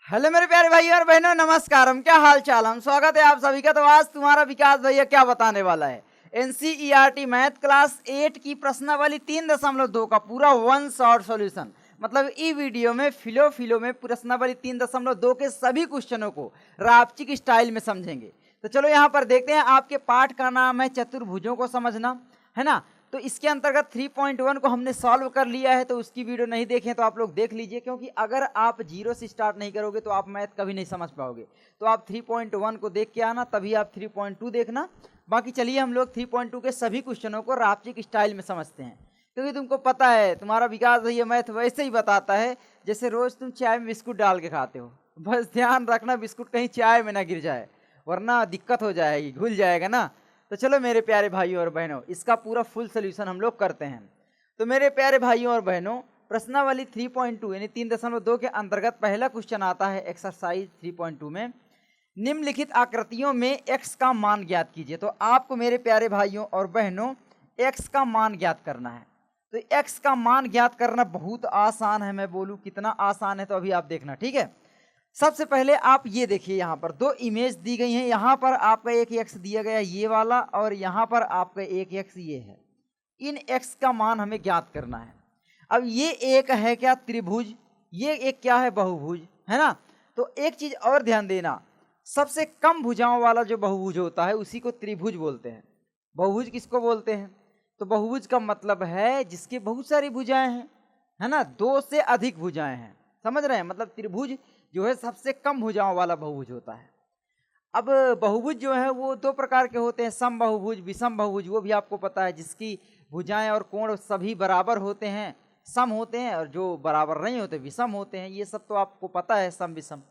Hello मेरे प्यारे भाई और बहनों, नमस्कार। हम क्या हाल चाल, हम स्वागत है आप सभी का। तो आज तुम्हारा विकास भैया क्या बताने वाला है, एनसीईआरटी मैथ क्लास 8 की प्रश्नावली 3.2 का पूरा वन शॉट सॉल्यूशन। मतलब ई वीडियो में फिलो में प्रश्नावली 3.2 के सभी क्वेश्चनों को रापचिक स्टाइल में समझेंगे। तो चलो यहाँ पर देखते हैं। आपके पाठ का नाम है चतुर्भुजों को समझना, है ना। तो इसके अंतर्गत 3.1 को हमने सॉल्व कर लिया है, तो उसकी वीडियो नहीं देखें तो आप लोग देख लीजिए, क्योंकि अगर आप जीरो से स्टार्ट नहीं करोगे तो आप मैथ कभी नहीं समझ पाओगे। तो आप 3.1 को देख के आना, तभी आप 3.2 देखना। बाकी चलिए हम लोग 3.2 के सभी क्वेश्चनों को रापचिक स्टाइल में समझते हैं, क्योंकि तुमको पता है तुम्हारा विकास भैया मैथ वैसे ही बताता है जैसे रोज तुम चाय में बिस्कुट डाल के खाते हो। बस ध्यान रखना बिस्कुट कहीं चाय में ना गिर जाए, वरना दिक्कत हो जाएगी, घुल जाएगा ना। तो चलो मेरे प्यारे भाइयों और बहनों, इसका पूरा फुल सोल्यूशन हम लोग करते हैं। तो मेरे प्यारे भाइयों और बहनों, प्रश्नावली 3.2 यानी 3.2 के अंतर्गत पहला क्वेश्चन आता है एक्सरसाइज 3.2 में, निम्नलिखित आकृतियों में x का मान ज्ञात कीजिए। तो आपको मेरे प्यारे भाइयों और बहनों x का मान ज्ञात करना है। तो x का मान ज्ञात करना बहुत आसान है। मैं बोलूं कितना आसान है तो अभी आप देखना, ठीक है। सबसे पहले आप ये देखिए, यहाँ पर दो इमेज दी गई हैं। यहाँ पर आपका एक एक्स दिया गया ये वाला, और यहाँ पर आपका एक एक्स ये है। इन एक्स का मान हमें ज्ञात करना है। अब ये एक है क्या, त्रिभुज, ये एक क्या है, बहुभुज, है ना। तो एक चीज और ध्यान देना, सबसे कम भुजाओं वाला जो बहुभुज होता है उसी को त्रिभुज बोलते हैं। बहुभुज किसको बोलते हैं, तो बहुभुज का मतलब है जिसके बहुत सारी भुजाएं हैं, है ना, दो से अधिक भुजाएं हैं, समझ रहे हैं। मतलब त्रिभुज जो है सबसे कम भुजाओं वाला बहुभुज होता है। अब बहुभुज जो है वो दो प्रकार के होते हैं, सम बहुभुज, विषम बहुभुज, वो भी आपको पता है, जिसकी भुजाएं और कोण सभी बराबर होते हैं, सम होते हैं, और जो बराबर नहीं होते विषम होते हैं। ये सब तो आपको पता है, सम विषम।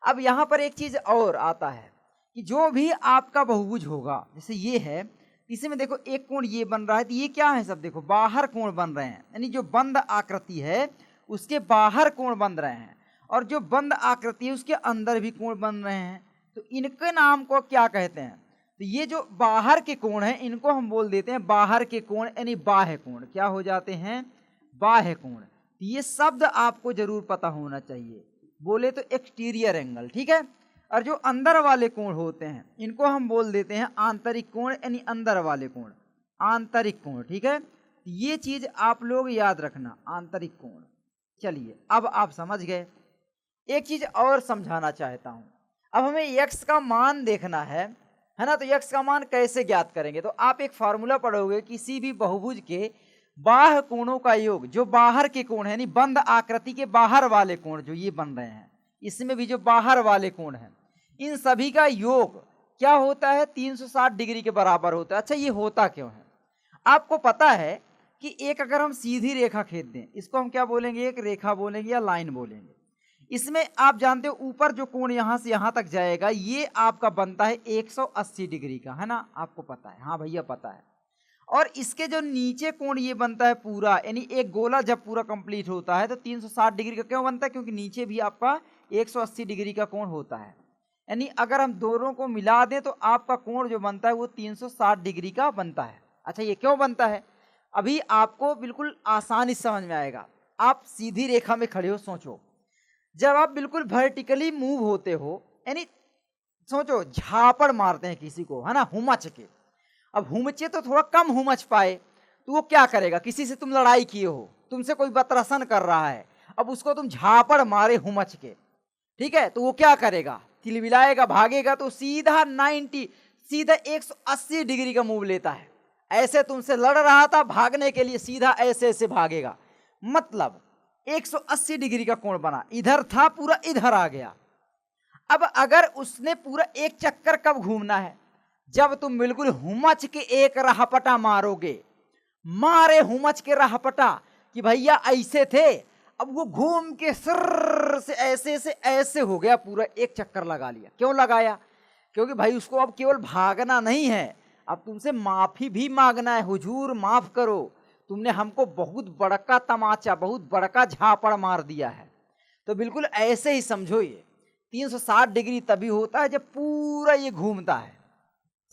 अब यहाँ पर एक चीज और आता है कि जो भी आपका बहुभुज होगा, जैसे ये है, इसी में देखो एक कोण ये बन रहा है, तो ये क्या है, सब देखो बाहर कोण बन रहे हैं, यानी जो बंद आकृति है उसके बाहर कोण बन रहे हैं, और जो बंद आकृति है उसके अंदर भी कोण बन रहे हैं। तो इनके नाम को क्या कहते हैं, तो ये जो बाहर के कोण हैं इनको हम बोल देते हैं बाहर के कोण, यानी बाह्य कोण। क्या हो जाते हैं, बाह्य कोण। तो ये शब्द आपको जरूर पता होना चाहिए, बोले तो एक्सटीरियर एंगल, ठीक है। और जो अंदर वाले कोण होते हैं इनको हम बोल देते हैं आंतरिक कोण, यानी अंदर वाले कोण, आंतरिक कोण, ठीक है। ये चीज आप लोग याद रखना, आंतरिक कोण। चलिए अब आप समझ गए। एक चीज और समझाना चाहता हूं। अब हमें x का मान देखना है ना। तो x का मान कैसे ज्ञात करेंगे, तो आप एक फार्मूला पढ़ोगे, किसी भी बहुभुज के बाह्य कोणों का योग, जो बाहर के कोण है, यानी बंद आकृति के बाहर वाले कोण जो ये बन रहे हैं, इसमें भी जो बाहर वाले कोण हैं, इन सभी का योग क्या होता है, 360 डिग्री के बराबर होता है। अच्छा, ये होता क्यों है, आपको पता है कि एक अगर हम सीधी रेखा खींच दें, इसको हम क्या बोलेंगे, एक रेखा बोलेंगे या लाइन बोलेंगे। इसमें आप जानते हो ऊपर जो कोण यहां से यहां तक जाएगा, ये आपका बनता है 180 डिग्री का, है ना, आपको पता है, हाँ भैया पता है। और इसके जो नीचे कोण ये बनता है पूरा, यानी एक गोला जब पूरा कंप्लीट होता है तो 360 डिग्री का क्यों बनता है, क्योंकि नीचे भी आपका 180 डिग्री का कोण होता है। यानी अगर हम दोनों को मिला दें तो आपका कोण जो बनता है वो 360 डिग्री का बनता है। अच्छा, ये क्यों बनता है, अभी आपको बिल्कुल आसानी समझ में आएगा। आप सीधी रेखा में खड़े हो, सोचो, जब आप बिल्कुल वर्टिकली मूव होते हो, यानी सोचो झापड़ मारते हैं किसी को, है ना, हुमच के। अब हुमचे तो थोड़ा कम हुमच पाए, तो वो क्या करेगा, किसी से तुम लड़ाई किए हो, तुमसे कोई बतरसन कर रहा है, अब उसको तुम झापड़ मारे हुमच के, ठीक है, तो वो क्या करेगा, तिलमिलाएगा, भागेगा, तो सीधा 180 डिग्री का मूव लेता है। ऐसे तुमसे लड़ रहा था, भागने के लिए सीधा ऐसे ऐसे भागेगा, मतलब 180 डिग्री का कोण बना, इधर था पूरा इधर आ गया। अब अगर उसने पूरा एक चक्कर कब घूमना है, जब तुम बिल्कुल हुमच के एक राहपटा मारोगे, मारे हुमच के राहपटा कि भैया ऐसे थे, अब वो घूम के सर से ऐसे हो गया, पूरा एक चक्कर लगा लिया। क्यों लगाया, क्योंकि भाई उसको अब केवल भागना नहीं है, अब तुमसे माफी भी मांगना है, हुजूर माफ करो, तुमने हमको बहुत बड़का तमाचा, बहुत बड़का झापड़ मार दिया है। तो बिल्कुल ऐसे ही समझो, ये 360 डिग्री तभी होता है जब पूरा ये घूमता है।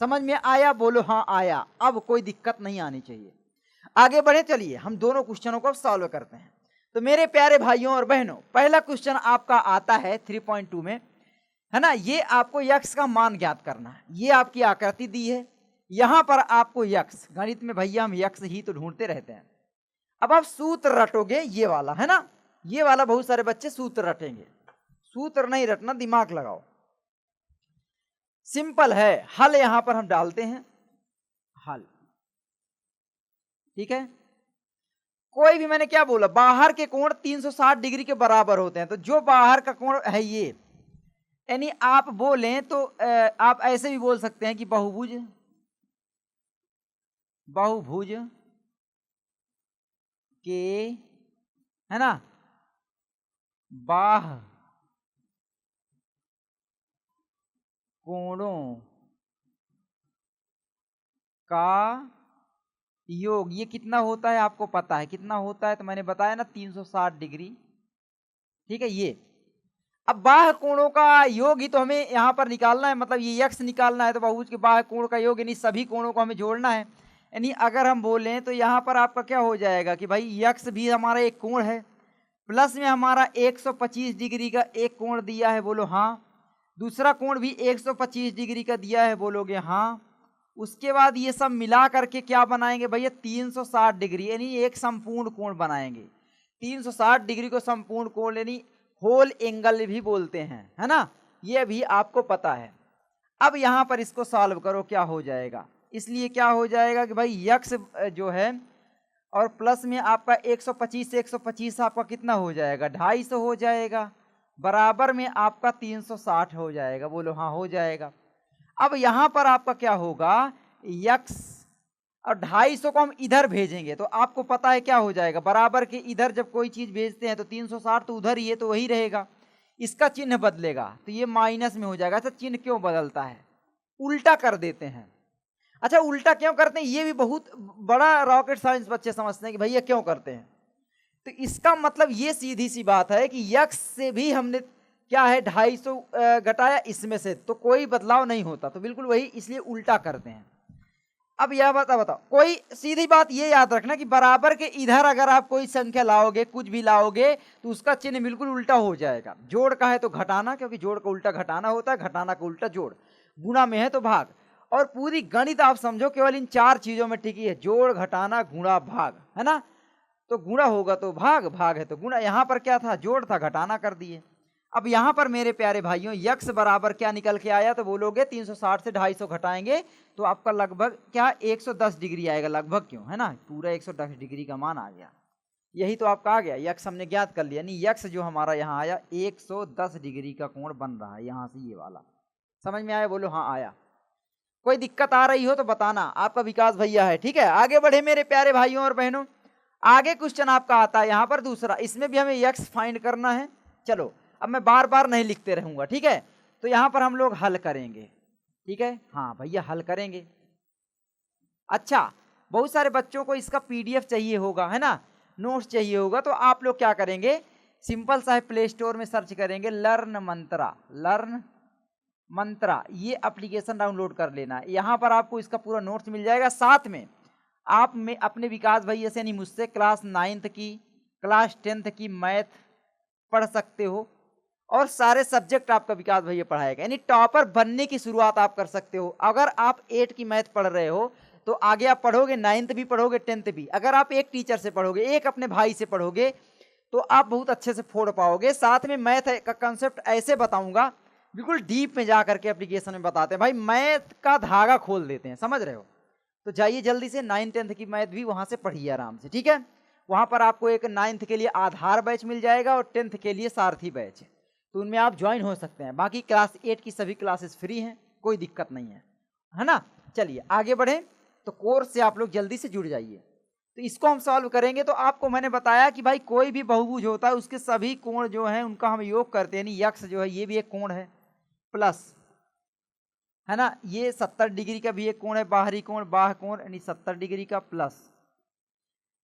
समझ में आया, बोलो हाँ आया। अब कोई दिक्कत नहीं आनी चाहिए। आगे बढ़े, चलिए हम दोनों क्वेश्चनों को सॉल्व करते हैं। तो मेरे प्यारे भाइयों और बहनों, पहला क्वेश्चन आपका आता है 3.2 में, है ना। ये आपको यक्स का मान ज्ञात करना है। ये आपकी आकृति दी है, यहां पर आपको यक्स, गणित में भैया हम यक्स ही तो ढूंढते रहते हैं। अब आप सूत्र रटोगे ये वाला, है ना, ये वाला बहुत सारे बच्चे सूत्र रटेंगे। सूत्र नहीं रटना, दिमाग लगाओ, सिंपल है। हल यहां पर हम डालते हैं, हल, ठीक है। कोई भी, मैंने क्या बोला, बाहर के कोण 360 डिग्री के बराबर होते हैं, तो जो बाहर का कोण है ये, यानी आप बोलें तो आप ऐसे भी बोल सकते हैं कि बहुभुज, बहुभुज के, है ना, बाह्य कोणों का योग, ये कितना होता है आपको पता है, कितना होता है, तो मैंने बताया ना 360 डिग्री, ठीक है। ये अब बाह्य कोणों का योग ही तो हमें यहां पर निकालना है, मतलब ये यक्स निकालना है, तो बहुभुज के बाह्य कोण का योग यानी सभी कोणों को हमें जोड़ना है। यानी अगर हम बोलें तो यहां पर आपका क्या हो जाएगा कि भाई यक्स भी हमारा एक कोण है, प्लस में हमारा 125 डिग्री का एक कोण दिया है, बोलो हाँ। दूसरा कोण भी 125 डिग्री का दिया है, बोलोगे हाँ। उसके बाद ये सब मिला करके क्या बनाएंगे भैया, 360 डिग्री, यानी एक संपूर्ण कोण बनाएंगे। 360 डिग्री को संपूर्ण कोण यानी होल एंगल भी बोलते हैं, है ना, ये भी आपको पता है। अब यहां पर इसको सॉल्व करो, क्या हो जाएगा, इसलिए क्या हो जाएगा कि भाई यक्स जो है और प्लस में आपका 125 से 125 आपका कितना हो जाएगा, 250 हो जाएगा, बराबर में आपका 360 हो जाएगा, बोलो हाँ हो जाएगा। अब यहां पर आपका क्या होगा, यक्स और 250 को हम इधर भेजेंगे तो आपको पता है क्या हो जाएगा, बराबर के इधर जब कोई चीज भेजते हैं तो 360 तो उधर ही है, तो वही रहेगा। इसका चिन्ह बदलेगा तो ये माइनस में हो जाएगा। अच्छा, चिन्ह क्यों बदलता है, उल्टा कर देते हैं। अच्छा, उल्टा क्यों करते हैं, ये भी बहुत बड़ा रॉकेट साइंस बच्चे समझते हैं कि भैया क्यों करते हैं। तो इसका मतलब ये सीधी सी बात है कि यक्स से भी हमने क्या है 250 घटाया, इसमें से तो कोई बदलाव नहीं होता, तो बिल्कुल वही, इसलिए उल्टा करते हैं। अब यह बताओ, कोई सीधी बात ये याद रखना कि बराबर के इधर अगर आप कोई संख्या लाओगे, कुछ भी लाओगे, तो उसका चिन्ह बिल्कुल उल्टा हो जाएगा। जोड़ का है तो घटाना, क्योंकि जोड़ का उल्टा घटाना होता है, घटाना का उल्टा जोड़, गुणा में है तो भाग। और पूरी गणित आप समझो केवल इन 4 चीजों में टिकी है, जोड़, घटाना, गुणा, भाग, है ना। तो गुणा होगा तो भाग, भाग है तो गुणा। यहां पर क्या था, जोड़ था, घटाना कर दिए। अब यहां पर मेरे प्यारे भाइयों यक्स बराबर क्या निकल के आया, तो बोलोगे 360 से 250 घटाएंगे तो आपका लगभग क्या 110 डिग्री आएगा, लगभग क्यों, है ना, पूरा 110 डिग्री का मान आ गया। यही तो आपका आ गया, यक्स हमने ज्ञात कर लिया, यानी यक्स जो हमारा यहाँ आया 110 डिग्री का कोण बन रहा है यहाँ से, ये वाला। समझ में आया, बोलो हाँ आया। कोई दिक्कत आ रही हो तो बताना, आपका विकास भैया है, ठीक है। आगे बढ़े मेरे प्यारे भाइयों और बहनों, आगे क्वेश्चन आपका आता है यहाँ पर दूसरा, इसमें भी हमें यक्स फाइंड करना है। चलो अब मैं बार बार नहीं लिखते रहूंगा, ठीक है। तो यहां पर हम लोग हल करेंगे, ठीक है, हाँ भैया हल करेंगे। अच्छा, बहुत सारे बच्चों को इसका पीडीएफ चाहिए होगा, है ना, नोट्स चाहिए होगा, तो आप लोग क्या करेंगे, सिंपल सा है, प्ले स्टोर में सर्च करेंगे लर्न मंत्रा, लर्न मंत्रा, ये एप्लीकेशन डाउनलोड कर लेना। यहां पर आपको इसका पूरा नोट्स मिल जाएगा। साथ में आप में अपने विकास भैया से, नहीं मुझसे, क्लास 9th की, क्लास 10th की मैथ पढ़ सकते हो, और सारे सब्जेक्ट आपका विकास भैया पढ़ाएगा, यानी टॉपर बनने की शुरुआत आप कर सकते हो। अगर आप 8 की मैथ पढ़ रहे हो तो आगे आप पढ़ोगे, 9th भी पढ़ोगे, 10th भी। अगर आप एक टीचर से पढ़ोगे, एक अपने भाई से पढ़ोगे, तो आप बहुत अच्छे से फोड़ पाओगे। साथ में मैथ का कंसेप्ट ऐसे बताऊंगा, बिल्कुल डीप में जा करके एप्लीकेशन में बताते हैं भाई, मैथ का धागा खोल देते हैं, समझ रहे हो। तो जाइए जल्दी से 9th 10th की मैथ भी वहां से पढ़िए आराम से, ठीक है। वहां पर आपको एक 9th के लिए आधार बैच मिल जाएगा और 10th के लिए सारथी बैच, तो उनमें आप ज्वाइन हो सकते हैं। बाकी क्लास 8 की सभी क्लासेस फ्री हैं, कोई दिक्कत नहीं है ना। चलिए आगे बढ़ें, तो कोर्स से आप लोग जल्दी से जुड़ जाइए। तो इसको हम सॉल्व करेंगे, तो आपको मैंने बताया कि भाई कोई भी बहुभुज होता है उसके सभी कोण जो हैं उनका हम योग करते हैं, यानी यक्स जो है ये भी एक कोण है, प्लस, है ना, ये 70 डिग्री का भी एक कोण है, बाहरी कोण, बाह्य कोण, यानी 70 डिग्री का, प्लस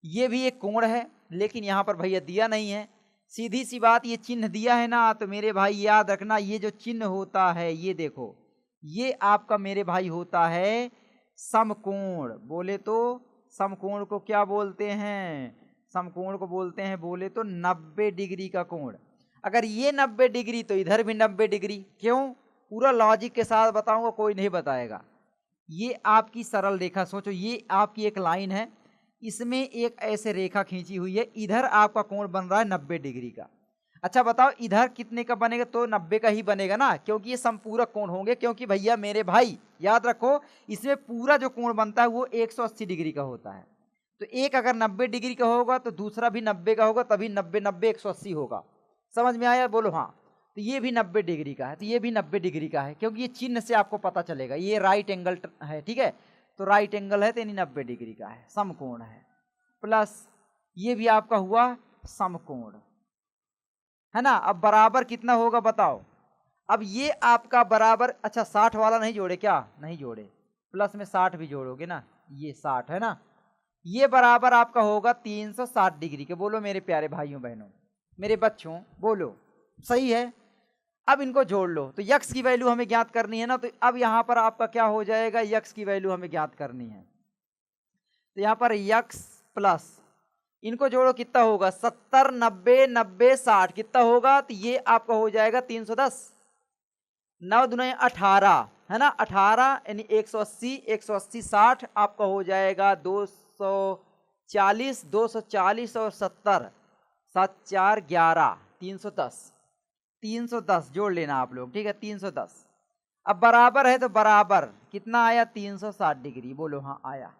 ये भी एक कोण है, लेकिन यहां पर भैया दिया नहीं है। सीधी सी बात, ये चिन्ह दिया है ना, तो मेरे भाई याद रखना, ये जो चिन्ह होता है, ये देखो, ये आपका मेरे भाई होता है समकोण। बोले तो समकोण को क्या बोलते हैं, समकोण को बोलते हैं बोले तो 90 डिग्री का कोण। अगर ये 90 डिग्री तो इधर भी 90 डिग्री। क्यों? पूरा लॉजिक के साथ बताऊंगा, कोई नहीं बताएगा। ये आपकी सरल रेखा, सोचो ये आपकी एक लाइन है, इसमें एक ऐसे रेखा खींची हुई है, इधर आपका कोण बन रहा है 90 डिग्री का। अच्छा बताओ इधर कितने का बनेगा? तो 90 का ही बनेगा ना, क्योंकि ये समपूरक कोण होंगे। क्योंकि भैया मेरे भाई याद रखो, इसमें पूरा जो कोण बनता है वो 180 डिग्री का होता है। तो एक अगर 90 डिग्री का होगा तो दूसरा भी 90 का होगा, तभी 90 90 180 होगा। समझ में आया? बोलो हाँ। तो ये भी 90 डिग्री का है, तो ये भी 90 डिग्री का है, क्योंकि ये चिन्ह से आपको पता चलेगा ये राइट एंगल है। ठीक है, तो राइट एंगल है तो यानी 90 डिग्री का है, समकोण है। प्लस ये भी आपका हुआ समकोण, है ना। अब बराबर कितना होगा बताओ? अब ये आपका बराबर, अच्छा 60 वाला नहीं जोड़े क्या? नहीं जोड़े, प्लस में 60 भी जोड़ोगे ना, ये 60 है ना। ये बराबर आपका होगा 360 डिग्री के। बोलो मेरे प्यारे भाइयों बहनों, मेरे बच्चों, बोलो सही है। अब इनको जोड़ लो, तो यक्स की वैल्यू हमें ज्ञात करनी है ना। तो अब यहाँ पर आपका क्या हो जाएगा? यक्स की वैल्यू हमें ज्ञात करनी है। तो यहाँ पर यक्स प्लस इनको जोड़ो, कितना होगा? 70 90 90 60 कितना होगा? तो ये आपका हो जाएगा 310। 9 दूनी 18 है ना, 18 यानी 180 180 60 आपका हो जाएगा 240 240 और 70 7 4 11 310। 310 जोड़ लेना आप लोग, ठीक है 310। अब बराबर है तो बराबर कितना आया? 360 डिग्री। बोलो हाँ आया।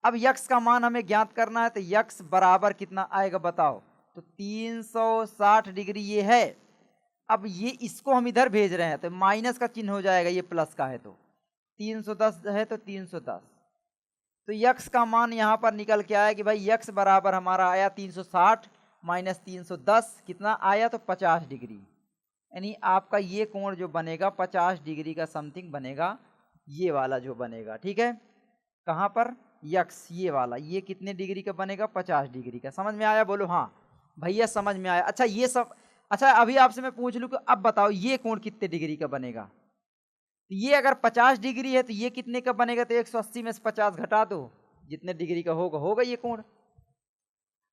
अब यक्स का मान हमें ज्ञात करना है, तो यक्स बराबर कितना आएगा बताओ? तो 360 डिग्री ये है। अब ये इसको हम इधर भेज रहे हैं तो माइनस का चिन्ह हो जाएगा, ये प्लस का है तो 310 है तो 310। तो यक्स का मान यहाँ पर निकल के आया कि भाई यक्स बराबर हमारा आया 360 माइनस 310 कितना आया? तो 50 डिग्री। यानी आपका ये कोण जो बनेगा 50 डिग्री का समथिंग बनेगा, ये वाला जो बनेगा। ठीक है, कहाँ पर? यक्स, ये वाला। ये कितने डिग्री का बनेगा? 50 डिग्री का। समझ में आया? बोलो हाँ भैया समझ में आया। अच्छा ये सब, अच्छा अभी आपसे मैं पूछ लूँ कि अब बताओ ये कोण कितने डिग्री का बनेगा? तो ये अगर 50 डिग्री है तो ये कितने का बनेगा? तो 180 में से 50 घटा दो, जितने डिग्री का होगा होगा ये कोण।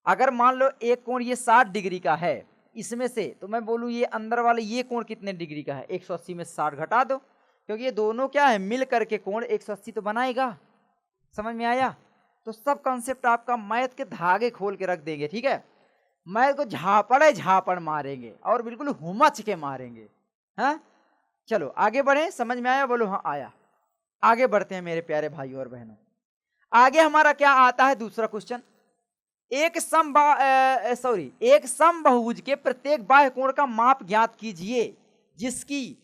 अगर मान लो एक कोण ये 60 डिग्री का है इसमें से, तो मैं बोलूँ ये अंदर वाले ये कोण कितने डिग्री का है? 180 में से 60 घटा दो, क्योंकि ये दोनों क्या है मिल करके कोण 180 तो बनाएगा। समझ में आया? तो सब कॉन्सेप्ट आपका मैथ के धागे खोल के रख देंगे। ठीक है, मैथ को झापड़े झापड़ मारेंगे और बिल्कुल हुमच के मारेंगे। हाँ चलो आगे बढ़े। समझ में आया? बोलो हाँ आया। आगे बढ़ते हैं मेरे प्यारे भाइयों और बहनों। आगे हमारा क्या आता है? दूसरा क्वेश्चन। एक समबाहुभुज के प्रत्येक बाह्य कोण का माप ज्ञात कीजिए, जिसकी,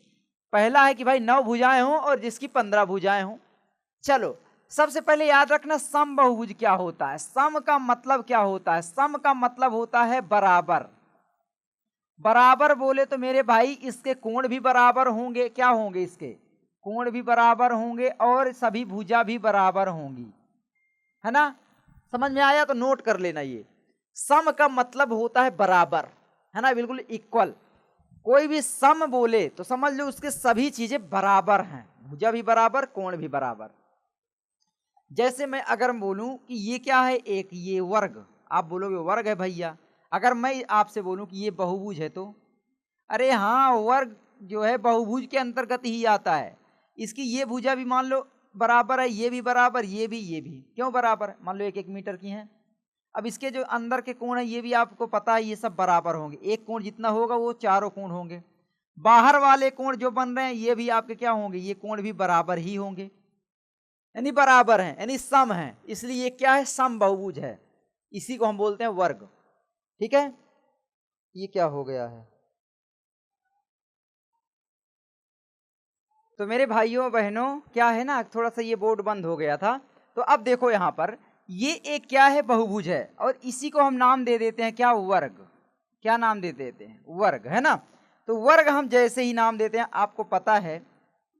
पहला है कि भाई 9 भुजाएं हों और जिसकी 15 भुजाएं हों। चलो सबसे पहले याद रखना समबाहुभुज क्या होता है। सम का मतलब क्या होता है? सम का मतलब होता है बराबर। बराबर बोले तो मेरे भाई इसके कोण भी बराबर होंगे। क्या होंगे? इसके कोण भी बराबर होंगे और सभी भुजा भी बराबर होंगी, है ना। समझ में आया? तो नोट कर लेना, ये सम का मतलब होता है बराबर, है ना, बिल्कुल इक्वल। कोई भी सम बोले तो समझ लो उसके सभी चीजें बराबर हैं, भुजा भी बराबर कोण भी बराबर। जैसे मैं अगर बोलूं कि ये क्या है? एक ये वर्ग, आप बोलोगे वर्ग है भैया। अगर मैं आपसे बोलूं कि ये बहुभुज है, तो अरे हाँ वर्ग जो है बहुभुज के अंतर्गत ही आता है। इसकी ये भुजा भी मान लो बराबर है, ये भी बराबर, ये भी। क्यों बराबर? मान लो 1 मीटर की हैं। अब इसके जो अंदर के कोण है ये भी आपको पता है, ये सब बराबर होंगे। एक कोण जितना होगा वो चारों कोण होंगे। बाहर वाले कोण जो बन रहे हैं ये भी आपके क्या होंगे? ये कोण भी बराबर ही होंगे, यानी बराबर हैं, यानी सम है। इसलिए ये क्या है? समबाहुभुज है। इसी को हम बोलते हैं वर्ग। ठीक है, ये क्या हो गया है? तो मेरे भाइयों बहनों क्या है ना, थोड़ा सा ये बोर्ड बंद हो गया था। तो अब देखो यहाँ पर ये एक क्या है? बहुभुज है, और इसी को हम नाम दे देते हैं क्या? वर्ग। क्या नाम दे देते हैं? वर्ग, है ना। तो वर्ग हम जैसे ही नाम देते हैं आपको पता है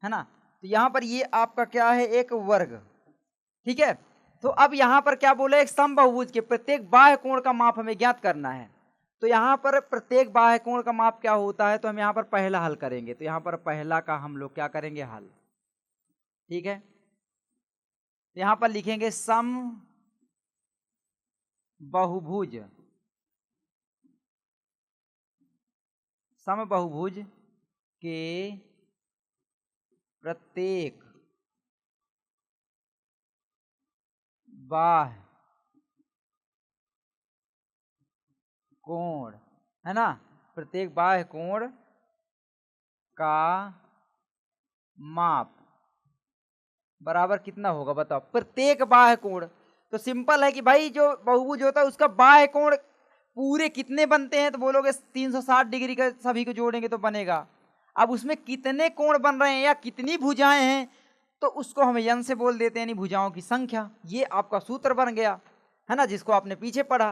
ना। तो यहाँ पर ये आपका क्या है? एक वर्ग। ठीक है, तो अब यहाँ पर क्या बोले? एक समबाहुभुज के प्रत्येक बाह्य कोण का माप हमें ज्ञात करना है। तो यहाँ पर प्रत्येक बाह्य कोण का माप क्या होता है? तो हम यहाँ पर पहला हल करेंगे। तो यहाँ पर पहला का हम लोग क्या करेंगे? हल। ठीक है, यहाँ पर लिखेंगे सम बहुभुज, समबाहुभुज के प्रत्येक बाह्य कोण, है ना, प्रत्येक बाह्य कोण का माप बराबर कितना होगा बताओ। प्रत्येक बाह्य कोण, तो सिंपल है कि भाई जो बहुभुज होता है उसका बाह्य कोण पूरे कितने बनते हैं, तो बोलोगे 360 डिग्री का सभी को जोड़ेंगे तो बनेगा। अब उसमें कितने कोण बन रहे हैं या कितनी भुजाएं हैं, तो उसको हम यन से बोल देते हैं, यानी भुजाओं की संख्या। ये आपका सूत्र बन गया, है ना, जिसको आपने पीछे पढ़ा।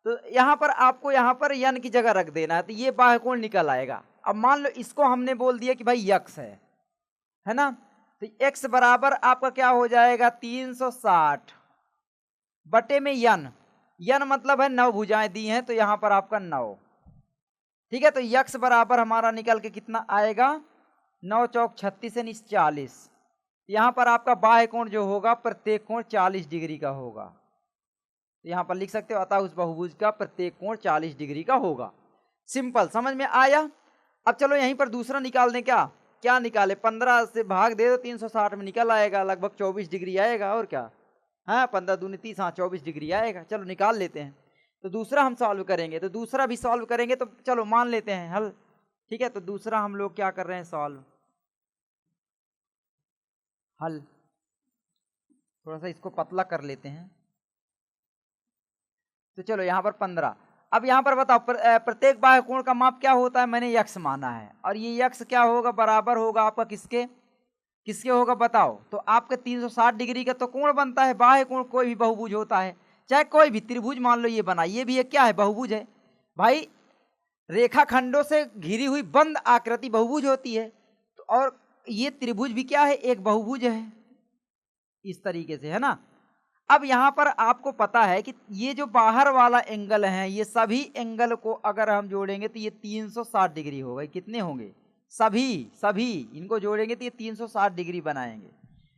तो यहाँ पर आपको यहाँ पर यन की जगह रख देना है, तो ये बाह्य कोण निकल आएगा। अब मान लो इसको हमने बोल दिया कि भाई यक्स है ना, तो x बराबर आपका क्या हो जाएगा 360 बटे में यन, यन मतलब है 9 भुजाएं दी हैं, तो यहाँ पर आपका 9, ठीक है। तो यक्स बराबर हमारा निकल के कितना आएगा 9 चौक 36 यानी 40। यहाँ पर आपका बाह्य कोण जो होगा प्रत्येक कोण 40 डिग्री का होगा, तो यहाँ पर लिख सकते हो अतः उस बहुभुज का प्रत्येक कोण 40 डिग्री का होगा। सिंपल, समझ में आया। अब चलो यहीं पर दूसरा निकाल दें। क्या निकाले, 15 से भाग दे दो 360 में निकल आएगा, लगभग 24 डिग्री आएगा, और क्या, हाँ 15 दूनी 30, हाँ 24 डिग्री आएगा। चलो निकाल लेते हैं। तो दूसरा हम सॉल्व करेंगे, तो दूसरा भी सॉल्व करेंगे, तो चलो मान लेते हैं हल, ठीक है। तो दूसरा हम लोग क्या कर रहे हैं, सॉल्व, हल। थोड़ा सा इसको पतला कर लेते हैं। तो चलो यहाँ पर 15। अब यहाँ पर बताओ प्रत्येक बाह्य कोण का माप क्या होता है, मैंने यक्स माना है, और ये यक्स क्या होगा, बराबर होगा आपका किसके किसके होगा बताओ। तो आपके 360 डिग्री का तो कोण बनता है, बाह्य कोण कोई भी बहुभुज होता है, चाहे कोई भी त्रिभुज मान लो ये बना, ये भी एक क्या है, बहुभुज है भाई। रेखाखंडों से घिरी हुई बंद आकृति बहुभुज होती है, तो और ये त्रिभुज भी क्या है, एक बहुभुज है, इस तरीके से, है ना। अब यहाँ पर आपको पता है कि ये जो बाहर वाला एंगल है, ये सभी एंगल को अगर हम जोड़ेंगे तो ये 360 डिग्री होगा। कितने होंगे, सभी इनको जोड़ेंगे तो ये 360 डिग्री बनाएंगे,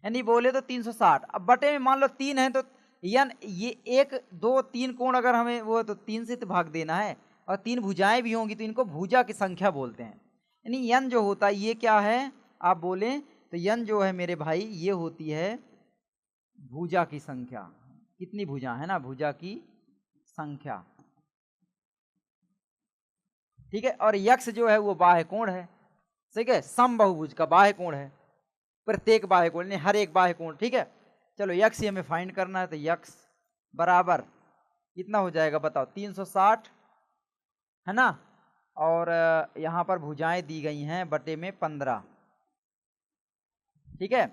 यानी बोले तो 360। अब बटे में मान लो 3 है, तो यन ये 1 2 3 कोण अगर हमें वो तो 3 से तो भाग देना है, और 3 भुजाएं भी होंगी, तो इनको भुजा की संख्या बोलते हैं। यानी यन जो होता है ये क्या है, आप बोले तो यन जो है मेरे भाई ये होती है भुजा की संख्या। कितनी भुजा है ना, भुजा की संख्या, ठीक है। और यक्स जो है वो बाह्य कोण है, ठीक है, समबाहुभुज का बाह्य कोण है, प्रत्येक बाह्य कोण हर एक बाह्य कोण, ठीक है। चलो यक्स हमें फाइंड करना है, तो यक्स बराबर कितना हो जाएगा बताओ 360, है ना, और यहाँ पर भुजाएं दी गई हैं बटे में 15, ठीक है।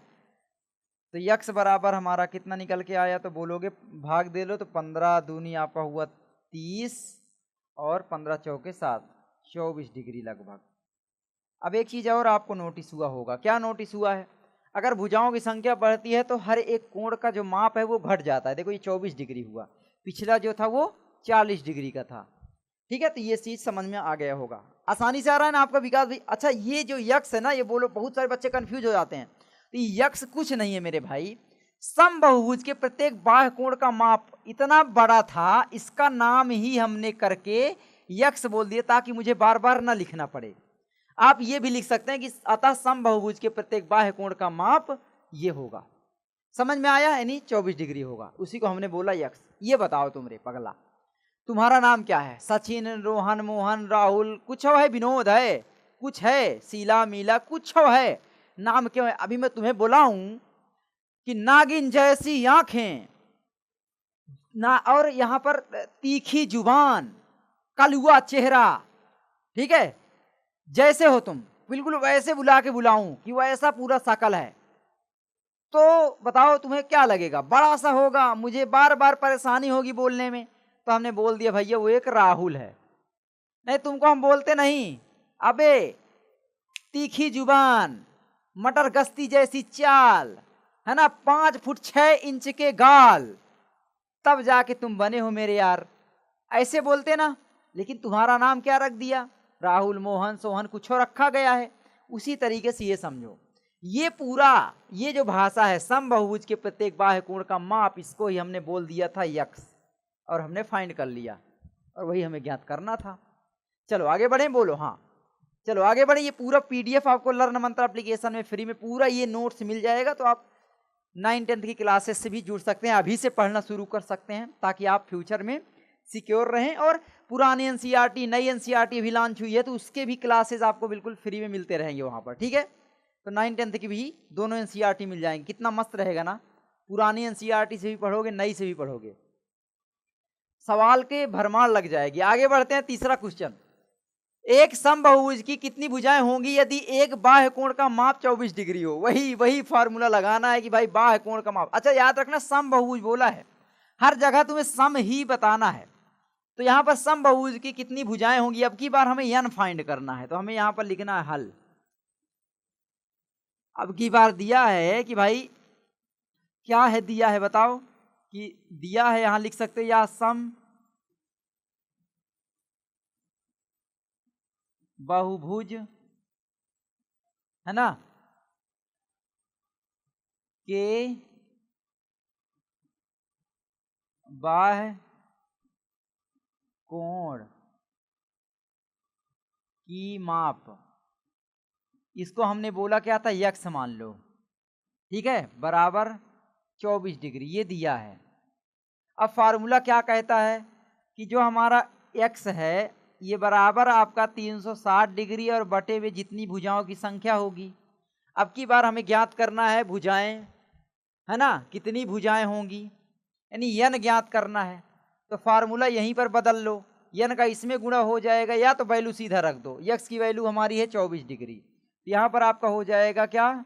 तो यक्स बराबर हमारा कितना निकल के आया, तो बोलोगे भाग दे लो, तो 15 दूनी आपका हुआ 30, और 15 चौके 7, 24 डिग्री लगभग। अब एक चीज़ और आपको नोटिस हुआ होगा, क्या नोटिस हुआ है, अगर भुजाओं की संख्या बढ़ती है तो हर एक कोण का जो माप है वो घट जाता है। देखो ये 24 डिग्री हुआ, पिछला जो था वो 40 डिग्री का था, ठीक है। तो ये चीज़ समझ में आ गया होगा, आसानी से आ रहा है ना आपका विकास भाई। अच्छा ये जो यक्स है ना, ये बोलो बहुत सारे बच्चे कंफ्यूज हो जाते हैं, तो यक्स कुछ नहीं है मेरे भाई, समबाहुभुज के प्रत्येक बाह्य कोण का माप इतना बड़ा था, इसका नाम ही हमने करके यक्स बोल दिया, ताकि मुझे बार बार ना लिखना पड़े। आप ये भी लिख सकते हैं कि अतः समबाहुभुज के प्रत्येक बाह्य कोण का माप ये होगा, समझ में आया, यानी 24 डिग्री होगा, उसी को हमने बोला यक्स। ये बताओ तुम रे पगला, तुम्हारा नाम क्या है, सचिन, रोहन, मोहन, राहुल, कुछ है, विनोद है, कुछ है, शीला, मीला, कुछ है, नाम क्यों है। अभी मैं तुम्हें बुलाऊं कि नागिन जैसी आंखें ना, और यहां पर तीखी जुबान, कलुआ चेहरा, ठीक है, जैसे हो तुम बिल्कुल वैसे बुला के बुलाऊं कि वैसा पूरा शकल है, तो बताओ तुम्हें क्या लगेगा, बड़ा सा होगा, मुझे बार बार परेशानी होगी बोलने में। तो हमने बोल दिया भैया वो एक राहुल है। नहीं तुमको हम बोलते नहीं, अबे तीखी जुबान, मटर गश्ती जैसी चाल, है ना, 5 फुट 6 इंच के गाल, तब जाके तुम बने हो मेरे यार, ऐसे बोलते ना। लेकिन तुम्हारा नाम क्या रख दिया, राहुल, मोहन, सोहन, कुछ और रखा गया है। उसी तरीके से ये समझो, ये पूरा ये जो भाषा है समबाहुभुज के प्रत्येक बाह्य कोण का माप, इसको ही हमने बोल दिया था यक्स। और हमने फाइंड कर लिया और वही हमें ज्ञात करना था। चलो आगे बढ़ें, बोलो हाँ। चलो आगे बढ़े। ये पूरा पीडीएफ आपको लर्न मंत्र एप्लीकेशन में फ्री में पूरा ये नोट्स मिल जाएगा, तो आप 9th-10th की क्लासेस से भी जुड़ सकते हैं, अभी से पढ़ना शुरू कर सकते हैं ताकि आप फ्यूचर में सिक्योर रहें। और पुरानी एनसीईआरटी, नई एनसीईआरटी भी लॉन्च हुई है तो उसके भी क्लासेस आपको बिल्कुल फ्री में मिलते रहेंगे वहाँ पर, ठीक है। तो 9th-10th की भी दोनों एनसीईआरटी मिल जाएंगे। कितना मस्त रहेगा ना, पुरानी एनसीईआरटी से भी पढ़ोगे, नई से भी पढ़ोगे, सवाल के भरमार लग जाएगी। आगे बढ़ते हैं, तीसरा क्वेश्चन। एक समबाहुभुज की कितनी भुजाएं होंगी यदि एक बाह्य कोण का माप 24 डिग्री हो? वही फार्मूला लगाना है कि भाई बाह्य कोण का माप। अच्छा याद रखना, समबाहुभुज बोला है, हर जगह तुम्हें सम ही बताना है। तो यहाँ पर समबाहुभुज की कितनी भुजाएं होंगी, अब की बार हमें यन फाइंड करना है, तो हमें यहाँ पर लिखना है हल। अब की बार दिया है कि भाई क्या है, दिया है बताओ, कि दिया है, यहां लिख सकते या सम बहुभुज, है ना, के बाह्य कोण की माप, इसको हमने बोला क्या था, यक्स मान लो, ठीक है, बराबर 24 डिग्री, ये दिया है। अब फार्मूला क्या कहता है कि जो हमारा एक्स है ये बराबर आपका 360 डिग्री और बटे में जितनी भुजाओं की संख्या होगी। अब की बार हमें ज्ञात करना है भुजाएं, है ना, कितनी भुजाएं होंगी, यानी यन ज्ञात करना है। तो फार्मूला यहीं पर बदल लो, यन का इसमें गुणा हो जाएगा, या तो वैल्यू सीधा रख दो। यक्स की वैल्यू हमारी है 24 डिग्री, यहाँ पर आपका हो जाएगा क्या,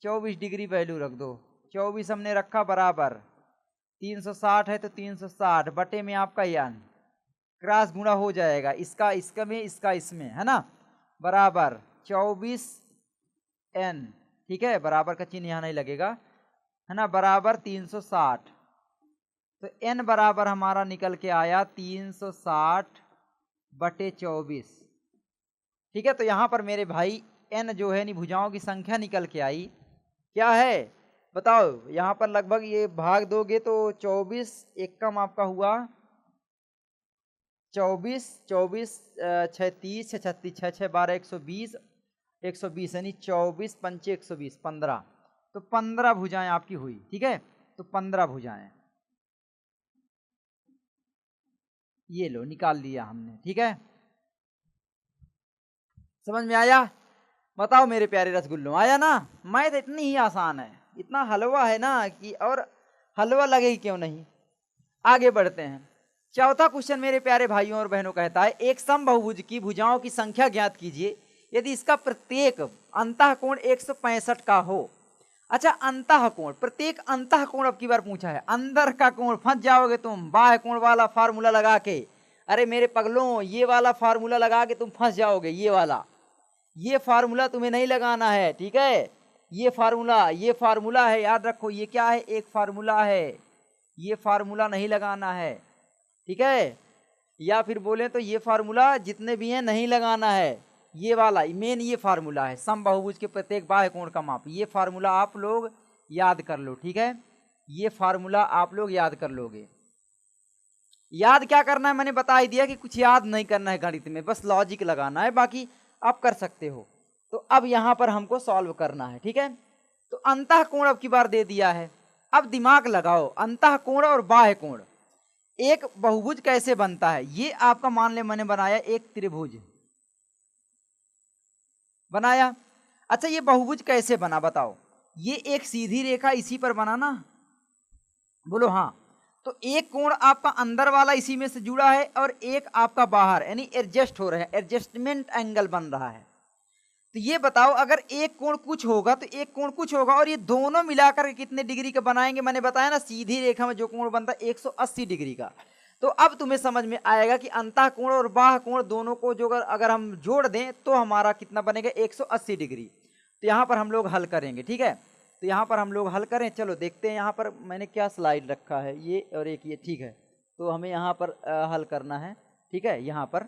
24 डिग्री वैल्यू रख दो। 24 हमने रखा बराबर 360 है तो 360 बटे में आपका यन, क्रॉस गुणा हो जाएगा, इसका इसका में, इसका इसमें, है ना, बराबर 24 n, ठीक है, बराबर का चिन्ह यहाँ नहीं लगेगा, है ना, बराबर 360। तो n बराबर हमारा निकल के आया 360 बटे 24, ठीक है। तो यहाँ पर मेरे भाई n जो है, भुजाओं की संख्या निकल के आई, क्या है बताओ, यहाँ पर लगभग ये भाग दोगे तो 24 एक कम आपका हुआ 24, 24 6 30 6 36 6 6 12 120, 120 यानी 24 पंचे 120 15, तो 15 भुजाएं आपकी हुई, ठीक है। तो 15 भुजाएं ये लो निकाल लिया हमने, ठीक है। समझ में आया? बताओ मेरे प्यारे रसगुल्लों, आया ना? मैथ इतनी ही आसान है, इतना हलवा है ना कि, और हलवा लगे क्यों नहीं। आगे बढ़ते हैं। चौथा क्वेश्चन मेरे प्यारे भाइयों और बहनों कहता है, एक समबाहुभुज की भुजाओं की संख्या ज्ञात कीजिए यदि इसका प्रत्येक अंतःकोण 165 का हो। अच्छा, अंतःकोण, प्रत्येक अंतःकोण अब की बार पूछा है, अंदर का कोण फंस जाओगे तुम बाह्य कोण वाला फार्मूला लगा के। अरे मेरे पगलों, ये वाला फार्मूला लगा के तुम फंस जाओगे, ये फार्मूला तुम्हें नहीं लगाना है, ठीक है। ये फार्मूला है, याद रखो, ये क्या है, एक फार्मूला है, ये फार्मूला नहीं लगाना है, ठीक है। या फिर बोले तो ये फार्मूला जितने भी हैं नहीं लगाना है, ये वाला मेन ये फार्मूला है, समबाहुभुज के प्रत्येक बाह्य कोण का माप। ये फार्मूला आप लोग याद कर लो, ठीक है, ये फार्मूला आप लोग याद कर लोगे। याद क्या करना है मैंने बता ही दिया कि कुछ याद नहीं करना है गणित में, बस लॉजिक लगाना है, बाकी आप कर सकते हो। तो अब यहां पर हमको सॉल्व करना है, ठीक है। तो अंतःकोण अब की बार दे दिया है, अब दिमाग लगाओ, अंतःकोण और बाह्य कोण, एक बहुभुज कैसे बनता है, ये आपका मान ले मैंने बनाया एक त्रिभुज बनाया। अच्छा, ये बहुभुज कैसे बना बताओ, ये एक सीधी रेखा इसी पर बना ना, बोलो हाँ। तो एक कोण आपका अंदर वाला इसी में से जुड़ा है और एक आपका बाहर, यानी एडजस्ट हो रहा है, एडजस्टमेंट एंगल बन रहा है। तो ये बताओ, अगर एक कोण कुछ होगा तो एक कोण कुछ होगा, और ये दोनों मिलाकर कितने डिग्री का बनाएंगे, मैंने बताया ना, सीधी रेखा में जो कोण बनता है 180 डिग्री का। तो अब तुम्हें समझ में आएगा कि अंतःकोण और बाह्य कोण दोनों को जो अगर हम जोड़ दें तो हमारा कितना बनेगा, 180 डिग्री। तो यहाँ पर हम लोग हल करेंगे, ठीक है। तो यहाँ पर हम लोग हल करें, चलो देखते हैं। यहाँ पर मैंने क्या स्लाइड रखा है, ये और एक ये, ठीक है। तो हमें यहाँ पर हल करना है, ठीक है, यहाँ पर